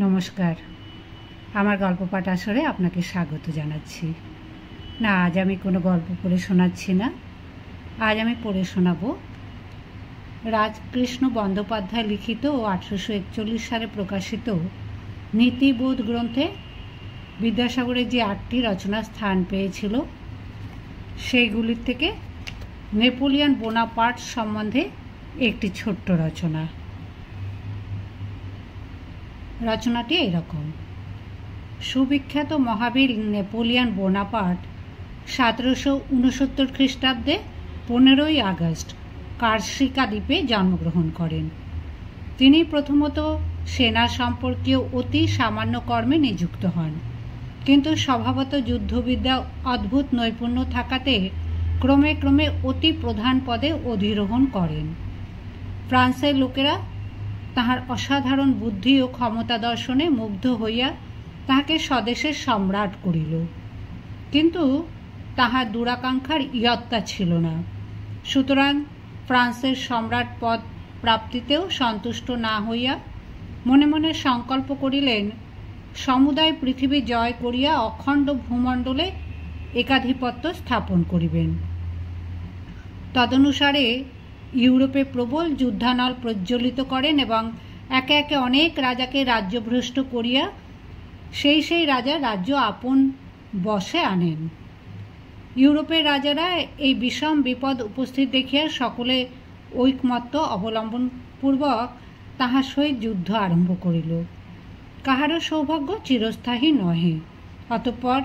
নমস্কার, আমার গল্প পাঠ আসরে আপনাকে স্বাগত জানাচ্ছি। না, আজ আমি কোনো গল্প পড়ে শোনাচ্ছি না। আজ আমি পড়ে শোনাব রাজকৃষ্ণ বন্দ্যোপাধ্যায় লিখিত ও 1841 সালে প্রকাশিত নীতিবোধ গ্রন্থে বিদ্যাসাগরের যে 8টি রচনা স্থান পেয়েছিল সেইগুলির থেকে নেপোলিয়ন বোনাপার্ট সম্বন্ধে একটি ছোট্ট রচনা। রচনাটি এরকম। সুবিখ্যাত মহাবীর নেপোলিয়ন বোনাপার্ট 1769 খ্রিস্টাব্দে 15ই আগস্ট কার্সিকা দ্বীপে জন্মগ্রহণ করেন। তিনি প্রথমত সেনা সম্পর্কীয় অতি সামান্য কর্মে নিযুক্ত হন, কিন্তু স্বভাবত যুদ্ধবিদ্যা অদ্ভুত নৈপুণ্য থাকাতে ক্রমে ক্রমে অতি প্রধান পদে অধিরোহণ করেন। ফ্রান্সের লোকেরা তাহার অসাধারণ বুদ্ধি ও ক্ষমতা দর্শনে মুগ্ধ হইয়া তাহাকে স্বদেশের সম্রাট করিল, কিন্তু তাহার দুরাকাঙ্ক্ষার ইয়ত্তা ছিল না। সুতরাং ফ্রান্সের সম্রাট পদ প্রাপ্তিতেও সন্তুষ্ট না হইয়া মনে মনে সংকল্প করিলেন সমুদায় পৃথিবী জয় করিয়া অখণ্ড ভূমণ্ডলে একাধিপত্য স্থাপন করিবেন। তদনুসারে ইউরোপে প্রবল যুদ্ধানল প্রজ্বলিত করেন এবং একে একে অনেক রাজাকে রাজ্যভ্রষ্ট করিয়া সেই রাজা রাজ্য আপন বশে আনেন। ইউরোপের রাজারা এই বিষম বিপদ উপস্থিত দেখিয়া সকলে ঐকমত্য অবলম্বনপূর্বক তাহার সহিত যুদ্ধ আরম্ভ করিল। কাহারও সৌভাগ্য চিরস্থায়ী নহে। অতঃপর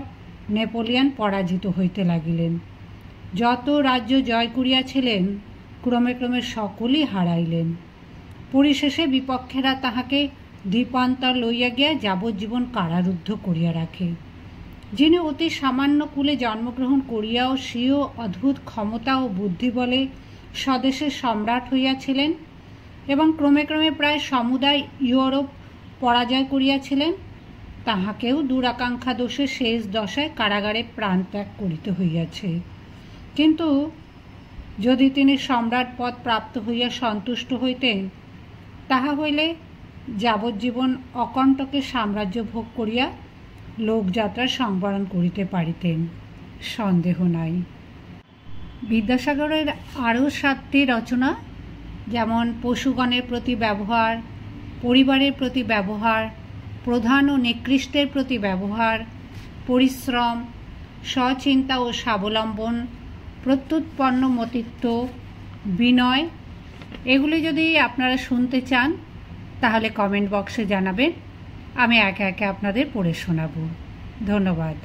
নেপোলিয়ন পরাজিত হইতে লাগিলেন। যত রাজ্য জয় করিয়াছিলেন ক্রমে ক্রমে সকলই হারাইলেন। পরিশেষে বিপক্ষেরা তাহাকে দ্বীপান্তর লইয়া গিয়া যাবজ্জীবন কারারুদ্ধ করিয়া রাখে। যিনি অতি সামান্য কুলে জন্মগ্রহণ করিয়াও স্বীয় অদ্ভুত ক্ষমতা ও বুদ্ধি বলে স্বদেশের সম্রাট হইয়াছিলেন এবং ক্রমে ক্রমে প্রায় সমুদায় ইউরোপ পরাজয় করিয়াছিলেন, তাহাকেও দুরাকাঙ্ক্ষা দোষে শেষ দশায় কারাগারে প্রাণত্যাগ করিতে হইয়াছে। কিন্তু যদি তিনি সম্রাট পদ প্রাপ্ত হইয়া সন্তুষ্ট হইতেন, তাহা হইলে যাবজ্জীবন অকণ্টকে সাম্রাজ্য ভোগ করিয়া লোকযাত্রা সংবরণ করিতে পারিতেন, সন্দেহ নাই। বিদ্যাসাগরের আরও 7টি রচনা, যেমন পশুগণের প্রতি ব্যবহার, পরিবারের প্রতি ব্যবহার, প্রধান ও নিকৃষ্টের প্রতি ব্যবহার, পরিশ্রম, স্বচিন্তা ও স্বাবলম্বন, প্রত্যুৎপন্ন মতিত্ব, বিনয়, এগুলি যদি আপনারা শুনতে চান তাহলে কমেন্ট বক্সে জানাবেন। আমি একে একে আপনাদের পড়ে শোনাব। ধন্যবাদ।